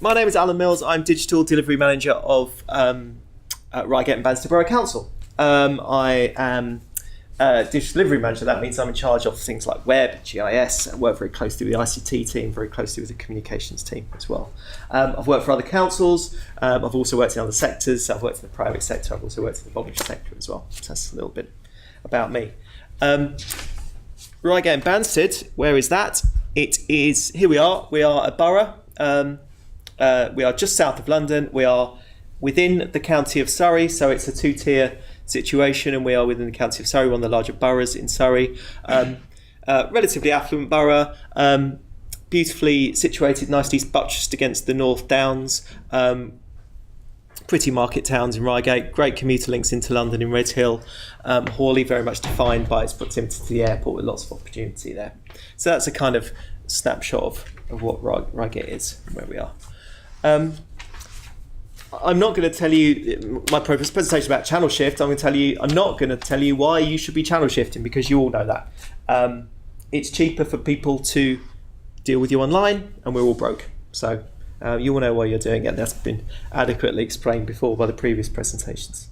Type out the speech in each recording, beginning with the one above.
My name is Alan Mills. I'm Digital Delivery Manager of Reigate Banstead Borough Council. I am Digital Delivery Manager. That means I'm in charge of things like web, GIS. I work very closely with the ICT team, very closely with the communications team as well. I've worked for other councils. I've also worked in other sectors. I've worked in the private sector. I've also worked in the voluntary sector as well. So that's a little bit about me. Reigate Banstead, where is that? It is, here we are a borough. We are just south of London. We are within the county of Surrey, so it's a two-tier situation, and we are within the county of Surrey, one of the larger boroughs in Surrey. Relatively affluent borough, beautifully situated, nicely buttressed against the North Downs. Pretty market towns in Reigate, great commuter links into London in Redhill. Hawley very much defined by its proximity to the airport with lots of opportunity there. So that's a kind of snapshot of what Reigate is and where we are. I'm not going to tell you my presentation about channel shift. I'm not going to tell you why you should be channel shifting, because you all know that. It's cheaper for people to deal with you online, and we're all broke. So you all know why you're doing it. That's been adequately explained before by the previous presentations.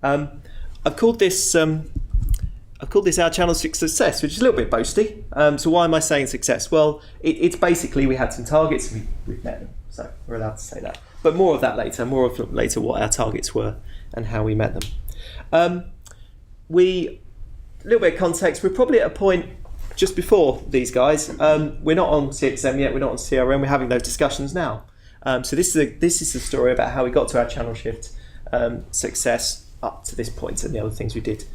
I've called this our channel success, which is a little bit boasty. So why am I saying success? Well, it's basically we had some targets and we've met them. So we're allowed to say that. But more of that later. More of later what our targets were and how we met them. A little bit of context. We're probably at a point just before these guys. We're not on CXM yet. We're not on CRM. We're having those discussions now. So this is the story about how we got to our channel shift success up to this point and the other things we did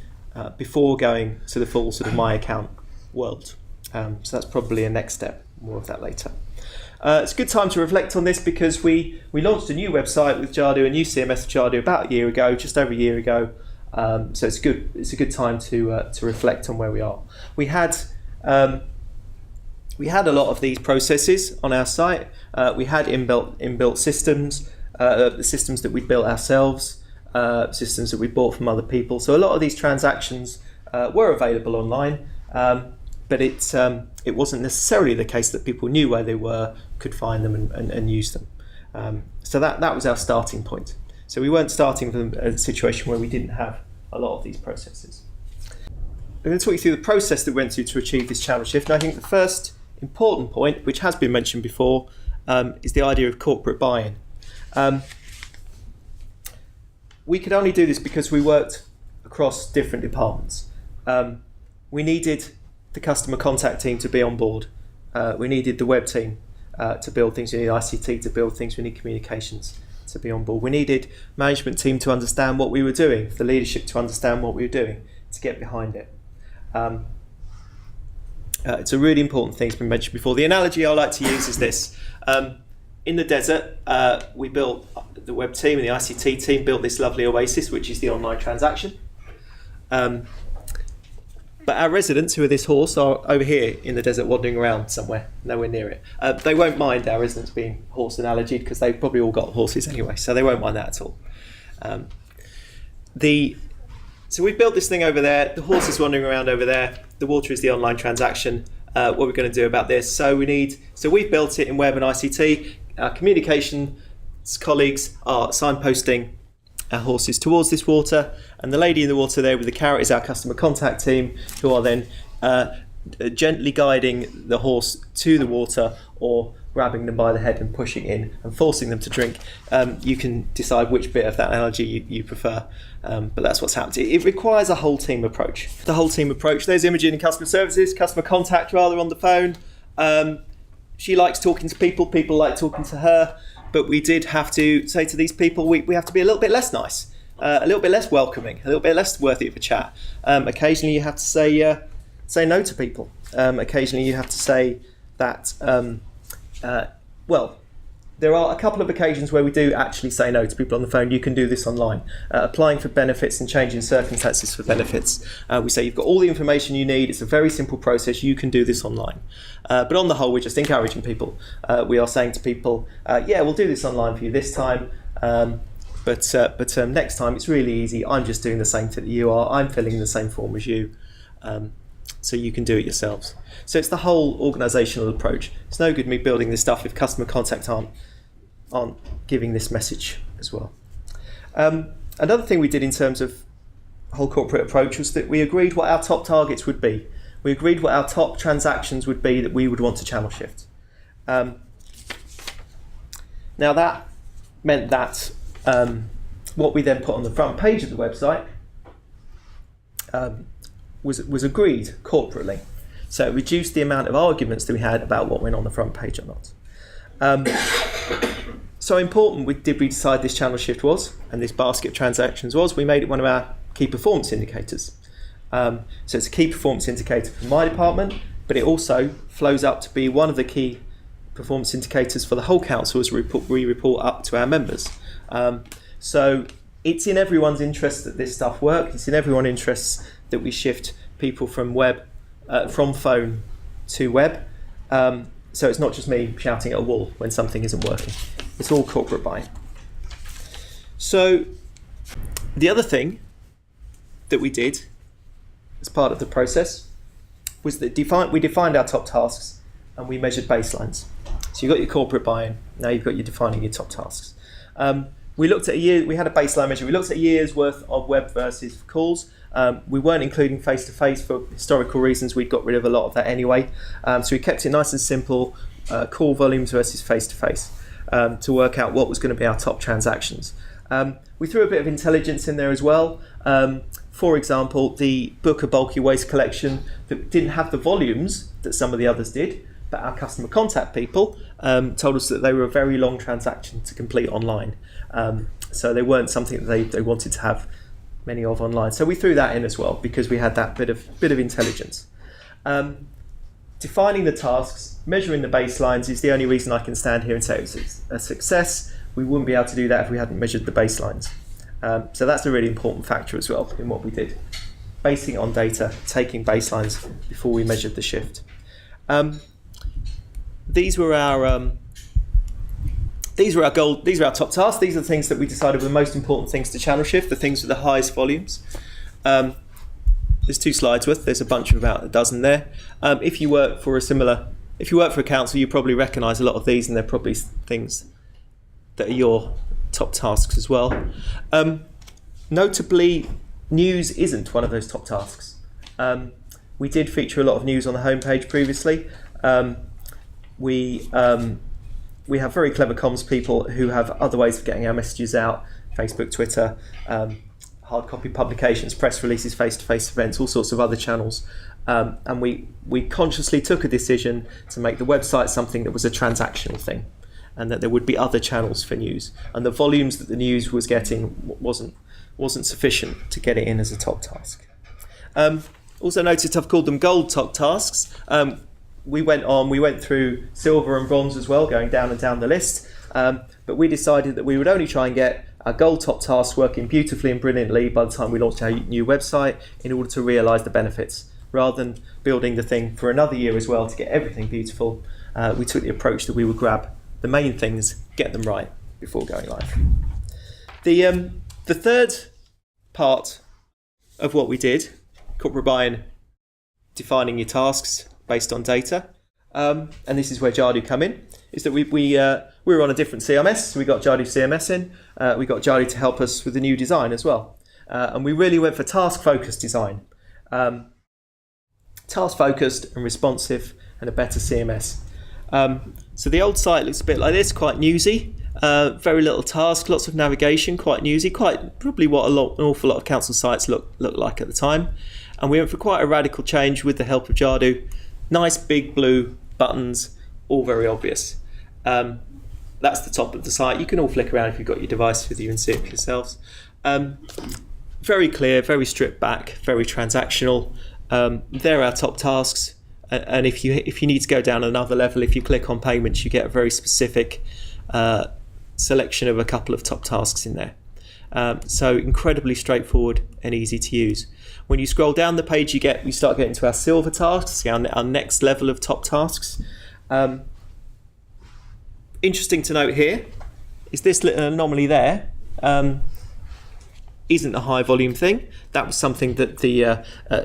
before going to the full sort of my account world. So that's probably a next step. More of that later. It's a good time to reflect on this because we launched a new website with Jadu, a new CMS with Jadu about a year ago, just over a year ago. So it's a good time to reflect on where we are. We had a lot of these processes on our site. We had inbuilt systems, the systems that we built ourselves, systems that we bought from other people. So a lot of these transactions were available online. But it wasn't necessarily the case that people knew where they were, could find them and use them. So that was our starting point. So we weren't starting from a situation where we didn't have a lot of these processes. I'm going to talk you through the process that we went through to achieve this channel shift. And I think the first important point, which has been mentioned before, is the idea of corporate buy-in. We could only do this because we worked across different departments. We needed the customer contact team to be on board. We needed the web team to build things. We need ICT to build things. We need communications to be on board. We needed management team to understand what we were doing, the leadership to understand what we were doing, to get behind it. It's a really important thing that's been mentioned before. The analogy I like to use is this. In the desert, we built, the web team and the ICT team built this lovely oasis, which is the online transaction. But our residents, who are this horse, are over here in the desert wandering around somewhere, nowhere near it. They won't mind our residents being horse analogy because they've probably all got horses anyway, so they won't mind that at all. So we've built this thing over there, the horse is wandering around over there, the water is the online transaction. What we're going to do about this, so we've built it in web and ICT. Our communications colleagues are signposting our horses towards this water, and the lady in the water there with the carrot is our customer contact team, who are then gently guiding the horse to the water or grabbing them by the head and pushing in and forcing them to drink. You can decide which bit of that analogy you prefer, but that's what's happened. It requires a whole team approach. The whole team approach. There's Imogen in customer services, customer contact rather, on the phone. She likes talking to people. People like talking to her. But we did have to say to these people, we have to be a little bit less nice, a little bit less welcoming, a little bit less worthy of a chat. Occasionally you have to say no to people. Occasionally you have to say that, there are a couple of occasions where we do actually say no to people on the phone. You can do this online. Applying for benefits and changing circumstances for benefits. We say you've got all the information you need. It's a very simple process. You can do this online. But on the whole, we're just encouraging people. We are saying to people, we'll do this online for you this time. But next time it's really easy. I'm just doing the same thing that you are. I'm filling in the same form as you. So you can do it yourselves. So it's the whole organisational approach. It's no good me building this stuff if customer contact aren't aren't giving this message as well. Another thing we did in terms of whole corporate approach was that we agreed what our top targets would be. We agreed what our top transactions would be that we would want to channel shift. Now that meant that what we then put on the front page of the website was agreed corporately. So it reduced the amount of arguments that we had about what went on the front page or not. So important did we decide this channel shift was, and this basket of transactions was, we made it one of our key performance indicators. So it's a key performance indicator for my department, but it also flows up to be one of the key performance indicators for the whole council as we report up to our members. So it's in everyone's interest that this stuff works. It's in everyone's interest that we shift people from phone to web. So it's not just me shouting at a wall when something isn't working. It's all corporate buying. So the other thing that we did as part of the process was that we defined our top tasks and we measured baselines. So you've got your corporate buy-in, now you've got your defining your top tasks. We looked at we had a baseline measure. We looked at a year's worth of web versus calls. We weren't including face-to-face for historical reasons. We'd got rid of a lot of that anyway. So we kept it nice and simple, call volumes versus face-to-face, to work out what was going to be our top transactions. We threw a bit of intelligence in there as well. For example, the book a bulky waste collection that didn't have the volumes that some of the others did, but our customer contact people told us that they were a very long transaction to complete online. So they weren't something that they wanted to have many of online. So we threw that in as well because we had that bit of intelligence. Defining the tasks, measuring the baselines is the only reason I can stand here and say it's a success. We wouldn't be able to do that if we hadn't measured the baselines. So that's a really important factor as well in what we did. Basing it on data, taking baselines before we measured the shift. These were our goal. These are our top tasks. These are the things that we decided were the most important things to channel shift, the things with the highest volumes. There's 2 slides worth. There's a bunch of about a dozen there. If you work for a council, you probably recognise a lot of these, and they're probably things that are your top tasks as well. Notably, news isn't one of those top tasks. We did feature a lot of news on the homepage previously. We have very clever comms people who have other ways of getting our messages out: Facebook, Twitter, hard copy publications, press releases, face-to-face events, all sorts of other channels. And we consciously took a decision to make the website something that was a transactional thing, and that there would be other channels for news. And the volumes that the news was getting wasn't sufficient to get it in as a top task. Also noticed I've called them gold top tasks. We went through silver and bronze as well, going down and down the list. But we decided that we would only try and get our gold top tasks working beautifully and brilliantly by the time we launched our new website in order to realise the benefits. Rather than building the thing for another year as well to get everything beautiful, we took the approach that we would grab the main things, get them right before going live. The third part of what we did, corporate buy-in, defining your tasks based on data, and this is where Jadu come in, is that we were on a different CMS, so we got Jadu CMS in, we got Jadu to help us with the new design as well, and we really went for task-focused design. Task-focused and responsive and a better CMS. So the old site looks a bit like this, quite newsy, very little task, lots of navigation, quite newsy, quite probably what an awful lot of council sites look like at the time. And we went for quite a radical change with the help of Jadu. Nice big blue buttons, all very obvious. That's the top of the site. You can all flick around if you've got your device with you and see it for yourselves. Very clear, very stripped back, very transactional. There are our top tasks. And if you need to go down another level, if you click on payments, you get a very specific selection of a couple of top tasks in there. So incredibly straightforward and easy to use. When you scroll down the page, you start getting to our silver tasks, our next level of top tasks. Interesting to note here is this little anomaly there. isn't a high volume thing. That was something that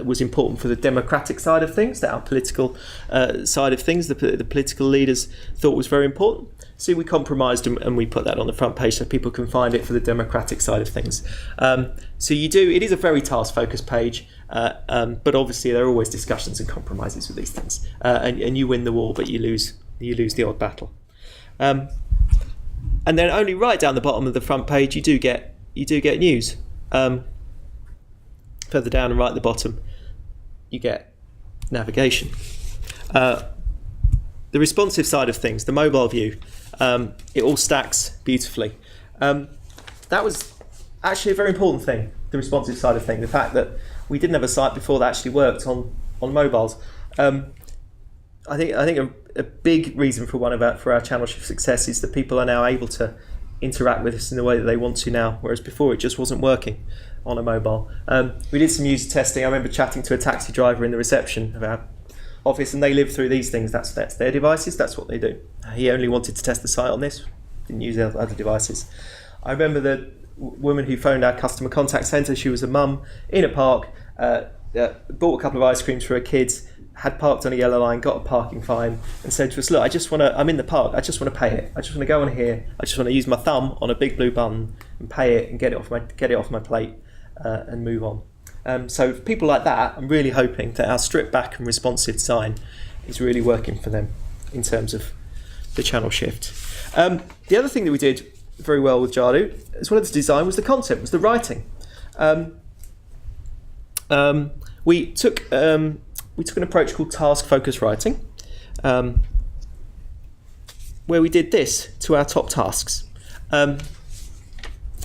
was important for the democratic side of things, that our political side of things, the political leaders thought was very important. So we compromised and we put that on the front page so people can find it for the democratic side of things. It is a very task-focused page, but obviously there are always discussions and compromises with these things. And you win the war, but you lose the odd battle. And then only right down the bottom of the front page you do get news. Further down and right at the bottom you get navigation. The responsive side of things, the mobile view, it all stacks beautifully. That was actually a very important thing, the responsive side of things, the fact that we didn't have a site before that actually worked on mobiles. I think a big reason for our channel shift success is that people are now able to interact with us in the way that they want to now, whereas before it just wasn't working on a mobile. We did some user testing. I remember chatting to a taxi driver in the reception of our office, and they live through these things. That's their devices. That's what they do. He only wanted to test the site on this. Didn't use other devices. I remember the woman who phoned our customer contact centre. She was a mum in a park. Bought a couple of ice creams for her kids. Had parked on a yellow line, got a parking fine, and said to us, "Look, I'm in the park. I just want to pay it. I just want to go on here. I just want to use my thumb on a big blue button and pay it and get it off my plate and move on." So for people like that, I'm really hoping that our stripped back and responsive design is really working for them in terms of the channel shift. The other thing that we did very well with Jadu, as well as the design, was the content, was the writing. We took an approach called task-focused writing, where we did this to our top tasks.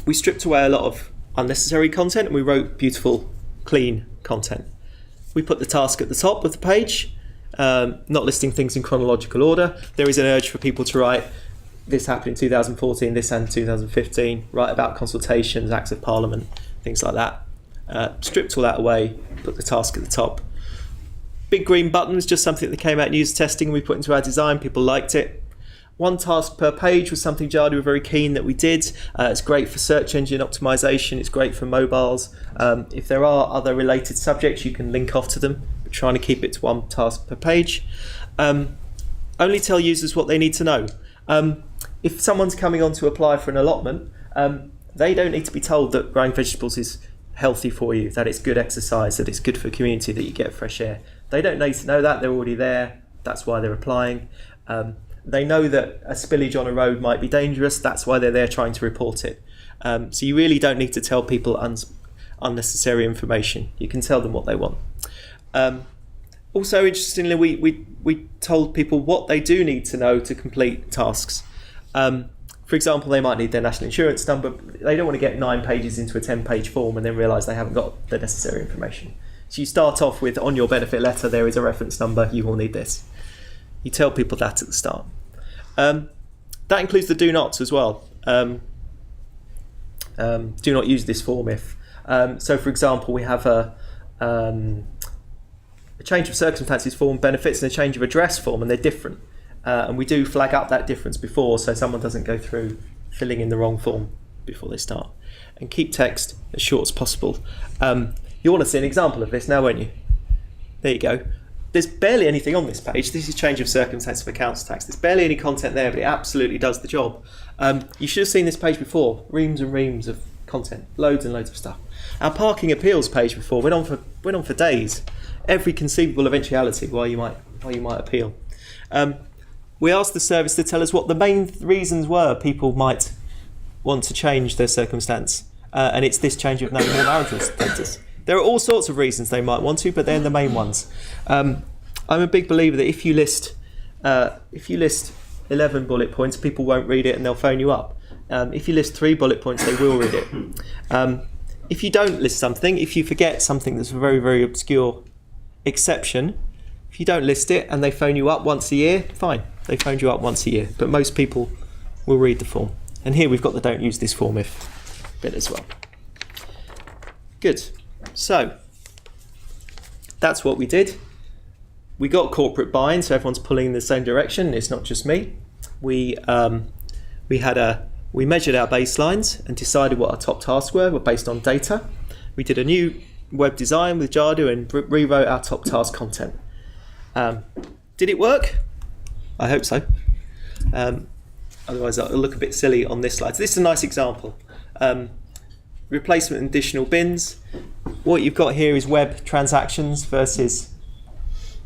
We stripped away a lot of unnecessary content and we wrote beautiful, clean content. We put the task at the top of the page, not listing things in chronological order. There is an urge for people to write, this happened in 2014, this happened in 2015, write about consultations, acts of parliament, things like that. Stripped all that away, put the task at the top. Big green button was just something that came out in user testing and we put into our design. People liked it. One task per page was something Jadu were very keen that we did. It's great for search engine optimization. It's great for mobiles. If there are other related subjects, you can link off to them. We're trying to keep it to one task per page. Only tell users what they need to know. If someone's coming on to apply for an allotment, they don't need to be told that growing vegetables is healthy for you, that it's good exercise, that it's good for community, that you get fresh air. They don't need to know that. They're already there. That's why they're applying. They know that a spillage on a road might be dangerous. That's why they're there trying to report it. So you really don't need to tell people unnecessary information. You can tell them what they want. Also, interestingly, we told people what they do need to know to complete tasks. For example, they might need their national insurance number. They don't want to get 9 pages into a 10-page form and then realise they haven't got the necessary information. So you start off with, on your benefit letter, there is a reference number, you will need this. You tell people that at the start. That includes the do nots as well. Do not use this form if. So for example, we have a change of circumstances form benefits and a change of address form, and they're different. And we do flag up that difference before, so someone doesn't go through filling in the wrong form before they start. And keep text as short as possible. You want to see an example of this now, won't you? There you go. There's barely anything on this page. This is change of circumstance for council tax. There's barely any content there, but it absolutely does the job. You should have seen this page before. Reams and reams of content. Loads and loads of stuff. Our parking appeals page before went on for days. Every conceivable eventuality why you might appeal. We asked the service to tell us what the main reasons were people might want to change their circumstance, and it's this change of name or marital status. There are all sorts of reasons they might want to, but they're the main ones. I'm a big believer that if you list 11 bullet points, people won't read it and they'll phone you up. If you list 3 bullet points, they will read it. If you don't list something, if you forget something that's a very, very obscure exception, if you don't list it and they phone you up once a year, fine, they phoned you up once a year. But most people will read the form. And here we've got the don't use this form if bit as well. Good. So that's what we did. We got corporate buy-in, so everyone's pulling in the same direction. It's not just me. We had a we measured our baselines and decided what our top tasks were based on data. We did a new web design with Jadu and rewrote our top task content. Did it work? I hope so. Otherwise it'll look a bit silly on this slide. So this is a nice example. Replacement and additional bins. What you've got here is web transactions versus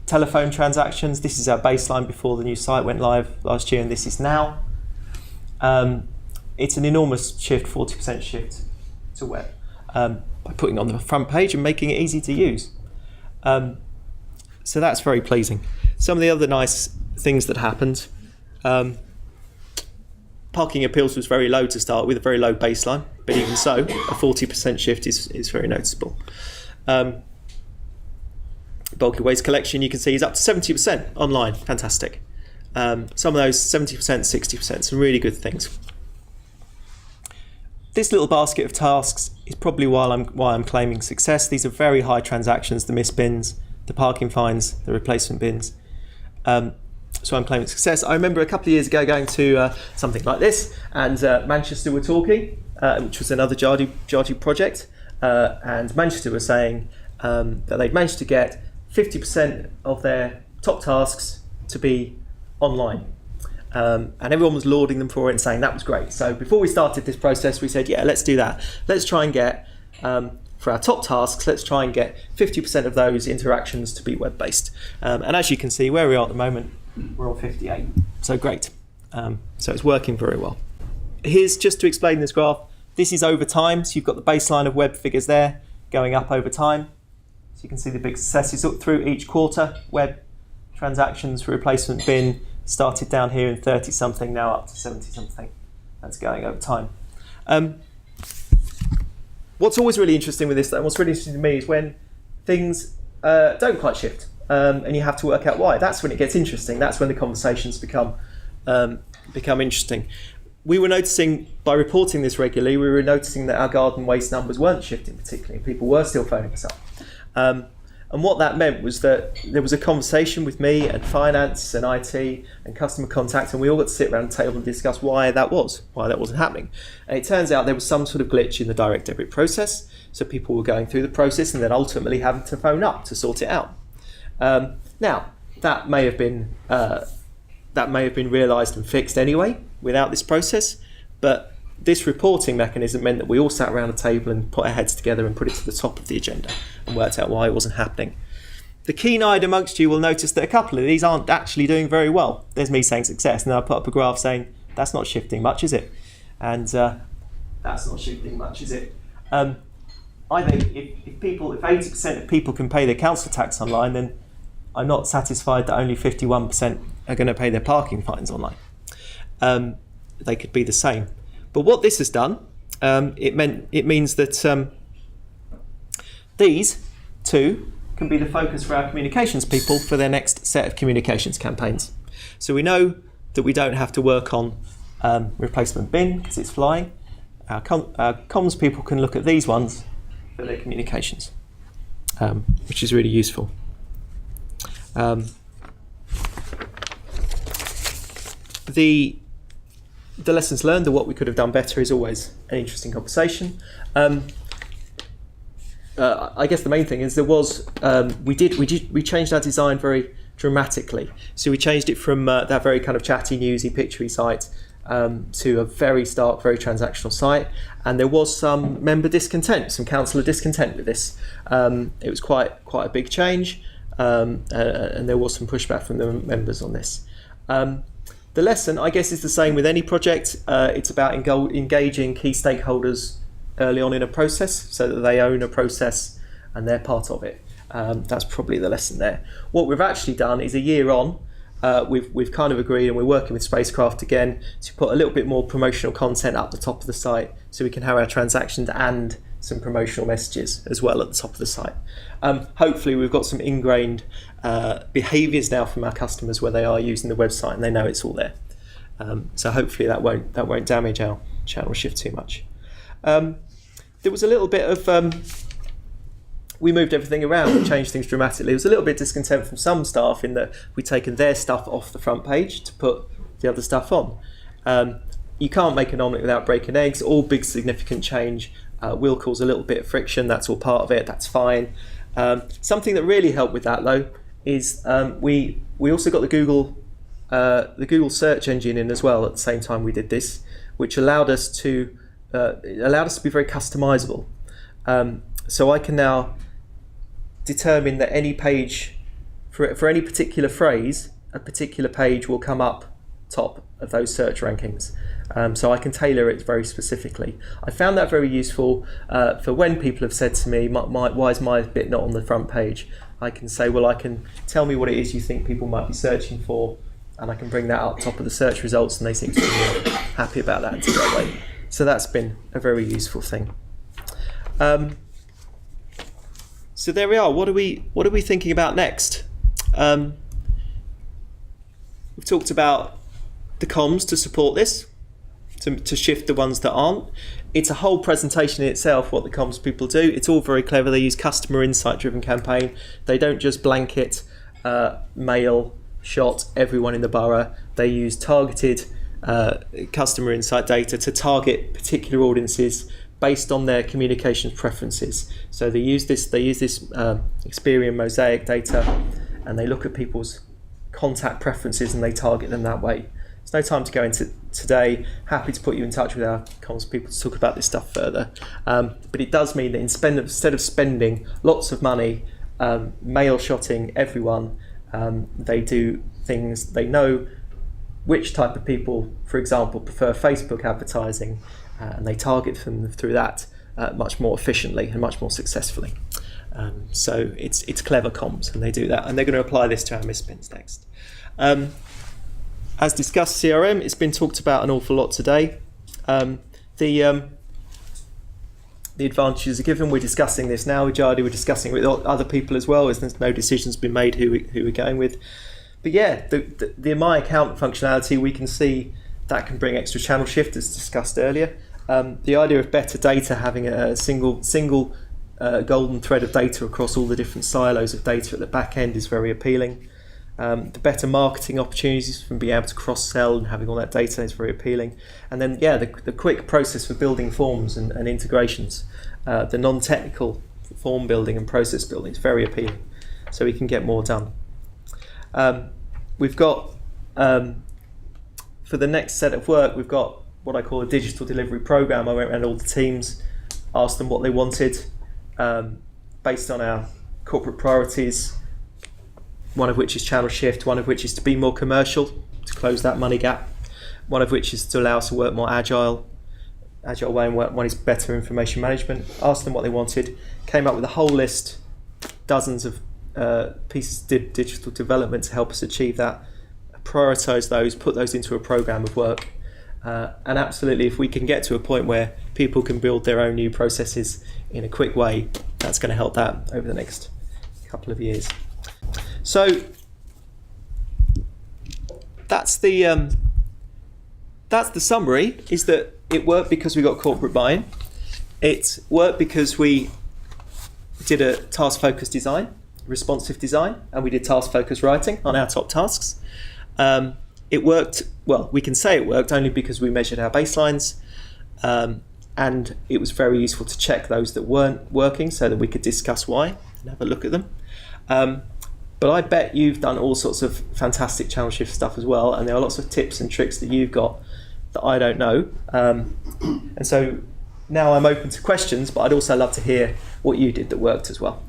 telephone transactions. This is our baseline before the new site went live last year, and this is now. It's an enormous shift, 40% shift to web, by putting it on the front page and making it easy to use. So that's very pleasing. Some of the other nice things that happened. Parking appeals was very low to start with, a very low baseline, but even so, a 40% shift is very noticeable. Bulky waste collection, you can see, is up to 70% online. Fantastic. Some of those 70%, 60%, some really good things. This little basket of tasks is probably why I'm claiming success. These are very high transactions, the missed bins, the parking fines, the replacement bins. So I'm claiming success. I remember a couple of years ago going to something like this, and Manchester were talking, which was another Jadu project, and Manchester were saying that they'd managed to get 50% of their top tasks to be online. And everyone was lauding them for it and saying that was great. So before we started this process, we said, yeah, let's do that. Let's try and get, for our top tasks, let's try and get 50% of those interactions to be web-based. And as you can see, where we are at the moment, we're on 58. So great. So it's working very well. Here's, just to explain this graph, this is over time. So you've got the baseline of web figures there going up over time. So you can see the big successes up through each quarter. Web transactions for replacement bin started down here in 30 something, now up to 70 something. That's going over time. What's always really interesting with this, though, what's really interesting to me is when things don't quite shift, and you have to work out why. That's when it gets interesting. That's when the conversations become interesting. We were noticing, by reporting this regularly, we were noticing that our garden waste numbers weren't shifting particularly. People were still phoning us up. And what that meant was that there was a conversation with me and finance and IT and customer contact, and we all got to sit around the table and discuss why that wasn't happening. And it turns out there was some sort of glitch in the direct debit process, so people were going through the process and then ultimately having to phone up to sort it out. Now, that may have been realised and fixed anyway without this process, but this reporting mechanism meant that we all sat around a table and put our heads together and put it to the top of the agenda and worked out why it wasn't happening. The keen-eyed amongst you will notice that a couple of these aren't actually doing very well. There's me saying success, and then I put up a graph saying that's not shifting much, is it? And that's not shifting much, is it? I think if 80% of people can pay their council tax online, then I'm not satisfied that only 51% are going to pay their parking fines online. They could be the same. But what this has done, it means that these two can be the focus for our communications people for their next set of communications campaigns. So we know that we don't have to work on replacement bin because it's flying. Our comms people can look at these ones for their communications, which is really useful. The lessons learned, or what we could have done better, is always an interesting conversation. I guess the main thing is we changed our design very dramatically. So we changed it from that very kind of chatty, newsy, picturey site to a very stark, very transactional site. And there was some member discontent, some councillor discontent with this. It was quite a big change, and there was some pushback from the members on this. The lesson, I guess, is the same with any project. It's about engaging key stakeholders early on in a process so that they own a process and they're part of it. That's probably the lesson there. What we've actually done is, a year on, we've kind of agreed, and we're working with Spacecraft again to put a little bit more promotional content up the top of the site so we can have our transactions and some promotional messages as well at the top of the site. Hopefully we've got some ingrained behaviours now from our customers where they are using the website and they know it's all there. So hopefully that won't damage our channel shift too much. There was a little bit of we moved everything around, we changed things dramatically. There was a little bit of discontent from some staff in that we'd taken their stuff off the front page to put the other stuff on. you can't make an omelette without breaking eggs. All big significant change will cause a little bit of friction. That's all part of it. That's fine. Something that really helped with that though is we also got the Google search engine in as well at the same time we did this, which allowed us to be very customizable. So I can now determine that any page for any particular phrase, a particular page will come up top of those search rankings. So I can tailor it very specifically. I found that very useful for when people have said to me, why is my bit not on the front page? I can say, well, I can tell me what it is you think people might be searching for, and I can bring that up top of the search results, and they seem to be really happy about that that way. So that's been a very useful thing. So there we are. What are we thinking about next? We've talked about the comms to support this, to shift the ones that aren't. It's a whole presentation in itself what the comms people do. It's all very clever. They use customer insight driven campaign. They don't just blanket mail shot everyone in the borough. They use targeted customer insight data to target particular audiences based on their communications preferences. So they use this Experian Mosaic data, and they look at people's contact preferences and they target them that way. There's no time to go into today. Happy to put you in touch with our comms people to talk about this stuff further. But it does mean that instead of spending lots of money mail shotting everyone, they do things. They know which type of people, for example, prefer Facebook advertising, and they target them through that much more efficiently and much more successfully. So it's clever comms, and they do that, and they're going to apply this to our misspins next. As discussed, CRM, it's been talked about an awful lot today. The advantages are given. We're discussing this now with Jadu. We're discussing it with other people as well, as there's no decisions been made who we're going with. But yeah, the My Account functionality, we can see that can bring extra channel shift, as discussed earlier. The idea of better data, having a single golden thread of data across all the different silos of data at the back end, is very appealing. The better marketing opportunities from being able to cross-sell and having all that data is very appealing. And then, yeah, the quick process for building forms and integrations, the non-technical form building and process building is very appealing. So we can get more done. We've got, for the next set of work, we've got what I call a digital delivery program. I went around all the teams, asked them what they wanted, based on our corporate priorities, one of which is channel shift, one of which is to be more commercial, to close that money gap, one of which is to allow us to work more agile way, and one is better information management. Asked them what they wanted, came up with a whole list, dozens of pieces of digital development to help us achieve that, prioritise those, put those into a programme of work, and absolutely, if we can get to a point where people can build their own new processes in a quick way, that's going to help that over the next couple of years. So that's the summary, is that it worked because we got corporate buy-in. It worked because we did a task-focused design, responsive design, and we did task-focused writing on our top tasks. It worked, well, we can say it worked only because we measured our baselines, and it was very useful to check those that weren't working so that we could discuss why and have a look at them. But I bet you've done all sorts of fantastic channel shift stuff as well, and there are lots of tips and tricks that you've got that I don't know. And so now I'm open to questions, but I'd also love to hear what you did that worked as well.